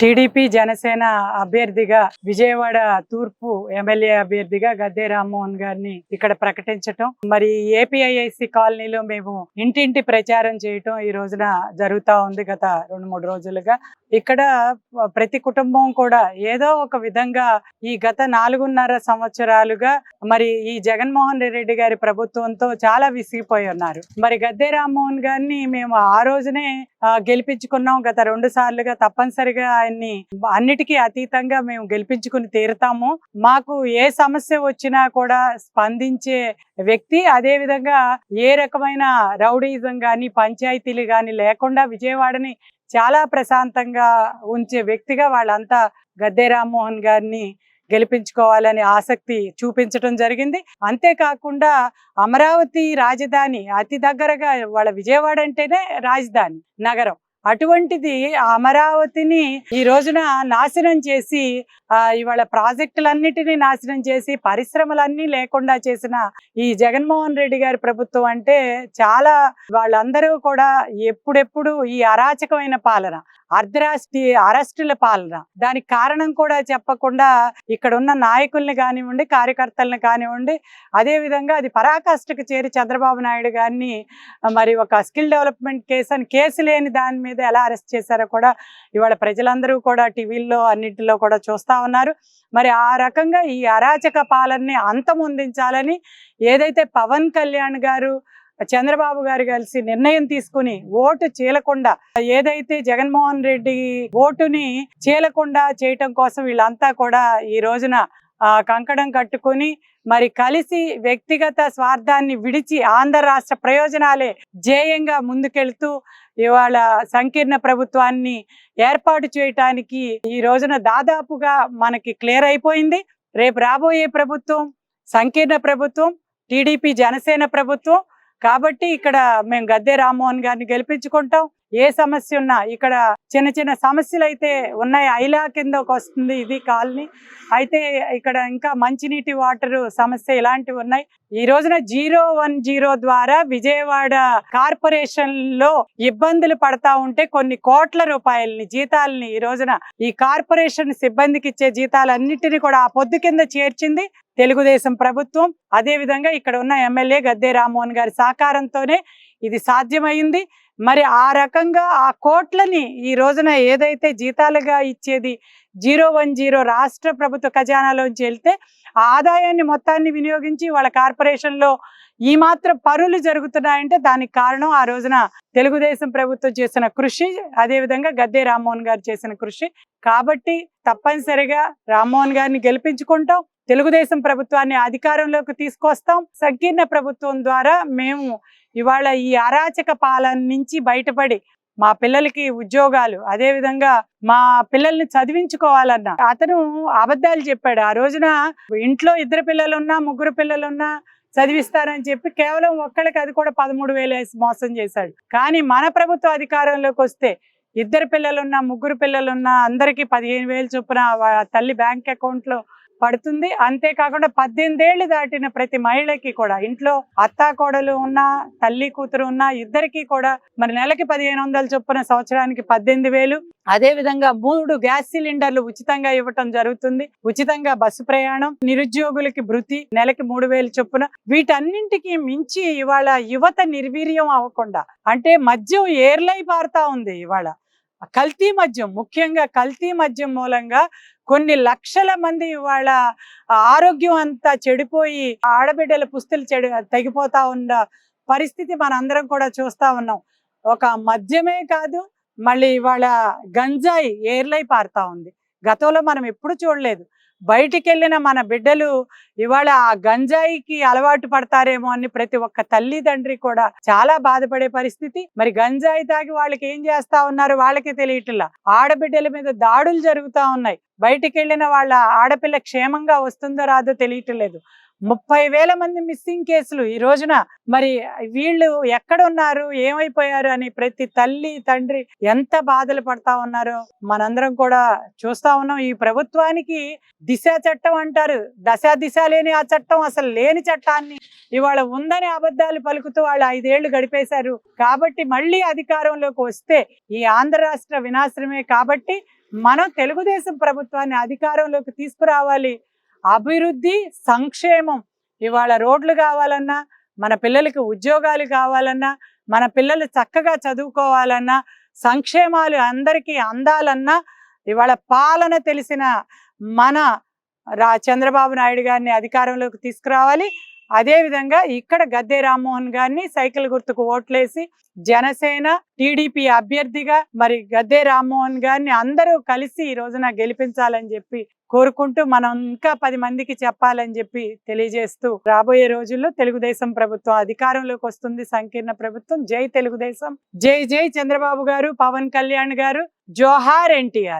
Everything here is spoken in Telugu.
టీడీపీ జనసేన అభ్యర్థిగా విజయవాడ తూర్పు ఎమ్మెల్యే అభ్యర్థిగా గద్దె రామ్మోహన్ గారిని ఇక్కడ ప్రకటించటం, మరి ఏపీఐఐసి కాలనీలో మేము ఇంటింటి ప్రచారం చేయటం ఈ రోజున జరుగుతా ఉంది. గత 2-3 రోజులుగా ఇక్కడ ప్రతి కుటుంబం కూడా ఏదో ఒక విధంగా ఈ గత 4.5 సంవత్సరాలుగా మరి ఈ జగన్మోహన్ రెడ్డి గారి ప్రభుత్వంతో చాలా విసిగిపోయి ఉన్నారు. మరి గద్దె రామ్మోహన్ గారిని మేము ఆ రోజునే గెలిపించుకున్నాం. గత 2 సార్లుగా తప్పనిసరిగా ఆయన్ని అన్నిటికీ అతీతంగా మేము గెలిపించుకుని తీరుతాము. మాకు ఏ సమస్య వచ్చినా కూడా స్పందించే వ్యక్తి, అదే విధంగా ఏ రకమైన రౌడీజం గాని పంచాయతీలు గాని లేకుండా విజయవాడని చాలా ప్రశాంతంగా ఉంచే వ్యక్తిగా వాళ్ళంతా గద్దె రామ్మోహన్ గారిని గెలిపించుకోవాలని ఆసక్తి చూపించడం జరిగింది. అంతేకాకుండా అమరావతి రాజధాని అతి దగ్గరగా వాళ్ళ విజయవాడ అంటేనే రాజధాని నగరం. అటువంటిది అమరావతిని ఈ రోజున నాశనం చేసి ఇవాళ ప్రాజెక్టులన్నిటినీ నాశనం చేసి పరిశ్రమలన్నీ లేకుండా చేసిన ఈ జగన్మోహన్ రెడ్డి గారి ప్రభుత్వం అంటే చాలా వాళ్ళందరూ కూడా ఎప్పుడెప్పుడు ఈ అరాచకమైన పాలన, అర్ధరాష్ట్రీయ అరెస్టుల పాలన, దానికి కారణం కూడా చెప్పకుండా ఇక్కడ ఉన్న నాయకుల్ని కానివ్వండి, కార్యకర్తలను కానివ్వండి, అదే విధంగా అది పరాకాష్ఠకు చేరి చంద్రబాబు నాయుడు గారిని మరి ఒక స్కిల్ డెవలప్మెంట్ కేసు అని కేసు లేని దాని మీద ఎలా అరెస్ట్ చేశారో కూడా ఇవాళ ప్రజలందరూ కూడా టీవీల్లో అన్నింటిలో కూడా చూస్తా ఉన్నారు. మరి ఆ రకంగా ఈ అరాచక పాలనని అంతమొందించాలని ఏదైతే పవన్ కళ్యాణ్ గారు చంద్రబాబు గారు కలిసి నిర్ణయం తీసుకుని ఓటు చీలకుండా, ఏదైతే జగన్మోహన్ రెడ్డి ఓటుని చీలకుండా చేయటం కోసం వీళ్ళంతా కూడా ఈ రోజున కంకణం కట్టుకుని మరి కలిసి వ్యక్తిగత స్వార్థాన్ని విడిచి ఆంధ్ర రాష్ట్ర ప్రయోజనాలే ధ్యేయంగా ముందుకెళ్తూ ఇవాళ సంకీర్ణ ప్రభుత్వాన్ని ఏర్పాటు చేయటానికి ఈ రోజున దాదాపుగా మనకి క్లియర్ అయిపోయింది. రేపు రాబోయే ప్రభుత్వం సంకీర్ణ ప్రభుత్వం, టీడీపీ జనసేన ప్రభుత్వం. కాబట్టి ఇక్కడ మేము గద్దె రామ్మోహన్ గారిని గెలిపించుకుంటాం. ఏ సమస్య ఉన్నా ఇక్కడ చిన్న చిన్న సమస్యలు అయితే ఉన్నాయి. ఐలా కిందకు వస్తుంది ఇది కాలనీ, అయితే ఇక్కడ ఇంకా మంచినీటి వాటర్ సమస్య ఇలాంటివి ఉన్నాయి. ఈ రోజున 010 ద్వారా విజయవాడ కార్పొరేషన్ లో ఇబ్బందులు పడతా ఉంటే కొన్ని కోట్ల రూపాయలని జీతాలని ఈ రోజున ఈ కార్పొరేషన్ సిబ్బందికి ఇచ్చే జీతాలన్నిటినీ కూడా ఆ పొద్దు కింద చేర్చింది తెలుగుదేశం ప్రభుత్వం. అదే విధంగా ఇక్కడ ఉన్న ఎమ్మెల్యే గద్దె రామ్మోహన్ గారి సహకారంతోనే ఇది సాధ్యమైంది. మరి ఆ రకంగా ఆ కోట్లని ఈ రోజున ఏదైతే జీతాలుగా ఇచ్చేది 010 రాష్ట్ర ప్రభుత్వ ఖజానాలోంచి వెళ్తే ఆ ఆదాయాన్ని మొత్తాన్ని వినియోగించి వాళ్ళ కార్పొరేషన్లో ఈ మాత్రం పనులు జరుగుతున్నాయంటే దానికి కారణం ఆ రోజున తెలుగుదేశం ప్రభుత్వం చేసిన కృషి, అదేవిధంగా గద్దె రామ్మోహన్ గారు చేసిన కృషి. కాబట్టి తప్పనిసరిగా రామ్మోహన్ గారిని గెలిపించుకుంటాం, తెలుగుదేశం ప్రభుత్వాన్ని అధికారంలోకి తీసుకొస్తాం. సంకీర్ణ ప్రభుత్వం ద్వారా మేము ఇవాళ ఈ అరాచక పాలన నుంచి బయటపడి మా పిల్లలకి ఉద్యోగాలు, అదే విధంగా మా పిల్లల్ని చదివించుకోవాలన్నా అతను అబద్ధాలు చెప్పాడు. ఆ రోజున ఇంట్లో 2 పిల్లలున్నా 3 పిల్లలున్నా చదివిస్తారని చెప్పి కేవలం ఒక్కళ్ళకి అది కూడా 13,000 వేసి మోసం చేశాడు. కానీ మన ప్రభుత్వ అధికారంలోకి వస్తే 2 పిల్లలున్నా 3 పిల్లలున్నా అందరికీ 15,000 చొప్పున తల్లి బ్యాంక్ అకౌంట్ లో పడుతుంది. అంతేకాకుండా 18 ఏళ్ళు దాటిన ప్రతి మహిళకి కూడా ఇంట్లో అత్తా కోడలు ఉన్నా తల్లి కూతురు ఉన్నా ఇద్దరికి కూడా మరి నెలకి 1,500 చొప్పున సంవత్సరానికి 18,000. అదే విధంగా 3 గ్యాస్ సిలిండర్లు ఉచితంగా ఇవ్వటం జరుగుతుంది. ఉచితంగా బస్సు ప్రయాణం, నిరుద్యోగులకి భృతి నెలకి 3,000 చొప్పున. వీటన్నింటికి మించి ఇవాళ యువత నిర్వీర్యం అవ్వకుండా, అంటే మద్యం ఏర్లై పారుతా ఉంది. ఇవాళ కల్తీ మద్యం, ముఖ్యంగా కల్తీ మద్యం మూలంగా కొన్ని లక్షల మంది ఇవాళ ఆరోగ్యం అంతా చెడిపోయి ఆడబిడ్డల పుస్తులు తెగిపోతా ఉన్న పరిస్థితి మనందరం కూడా చూస్తా ఉన్నాం. ఒక మద్యమే కాదు, మళ్ళీ ఇవాళ గంజాయి ఏర్లై పారుతా ఉంది. గతంలో మనం ఎప్పుడు చూడలేదు. బయటికి వెళ్ళిన మన బిడ్డలు ఇవాళ ఆ గంజాయికి అలవాటు పడతారేమో అని ప్రతి ఒక్క తల్లిదండ్రి కూడా చాలా బాధపడే పరిస్థితి. మరి గంజాయి తాగి వాళ్ళకి ఏం చేస్తా ఉన్నారు వాళ్ళకి తెలియట్లా. ఆడబిడ్డల మీద దాడులు జరుగుతూ ఉన్నాయి. బయటికి వెళ్ళిన వాళ్ళ ఆడపిల్ల క్షేమంగా వస్తుందో రాదో తెలియట్లేదు. 30,000 మంది మిస్సింగ్ కేసులు ఈ రోజున. మరి వీళ్ళు ఎక్కడున్నారు, ఏమైపోయారు అని ప్రతి తల్లి తండ్రి ఎంత బాధలు పడతా ఉన్నారో మనందరం కూడా చూస్తా ఉన్నాం. ఈ ప్రభుత్వానికి దిశ చట్టం అంటారు, దిశ లేని ఆ చట్టం, అసలు లేని చట్టాన్ని ఇవాళ ఉందని అబద్ధాలు పలుకుతూ వాళ్ళు 5 ఏళ్లు గడిపేశారు. కాబట్టి మళ్ళీ అధికారంలోకి వస్తే ఈ ఆంధ్ర రాష్ట్ర వినాశనమే. కాబట్టి మనం తెలుగుదేశం ప్రభుత్వాన్ని అధికారంలోకి తీసుకురావాలి. అభివృద్ధి, సంక్షేమం. ఇవాళ రోడ్లు కావాలన్నా, మన పిల్లలకి ఉద్యోగాలు కావాలన్నా, మన పిల్లలు చక్కగా చదువుకోవాలన్నా, సంక్షేమాలు అందరికీ అందాలన్నా ఇవాళ పాలన తెలిసిన మన చంద్రబాబు నాయుడు గారిని అధికారంలోకి తీసుకురావాలి. అదేవిధంగా ఇక్కడ గద్దె రామ్మోహన్ గారిని సైకిల్ గుర్తుకు ఓట్లేసి జనసేన టీడీపీ అభ్యర్థిగా మరి గద్దె రామ్మోహన్ గారిని అందరూ కలిసి ఈ రోజున గెలిపించాలని చెప్పి కోరుకుంటూ మనం ఇంకా 10 మందికి చెప్పాలని చెప్పి తెలియజేస్తూ రాబోయే రోజుల్లో తెలుగుదేశం ప్రభుత్వం అధికారంలోకి వస్తుంది. సంకీర్ణ ప్రభుత్వం. జై తెలుగుదేశం, జై జై చంద్రబాబు గారు, పవన్ కళ్యాణ్ గారు, జోహార్ ఎన్టీఆర్.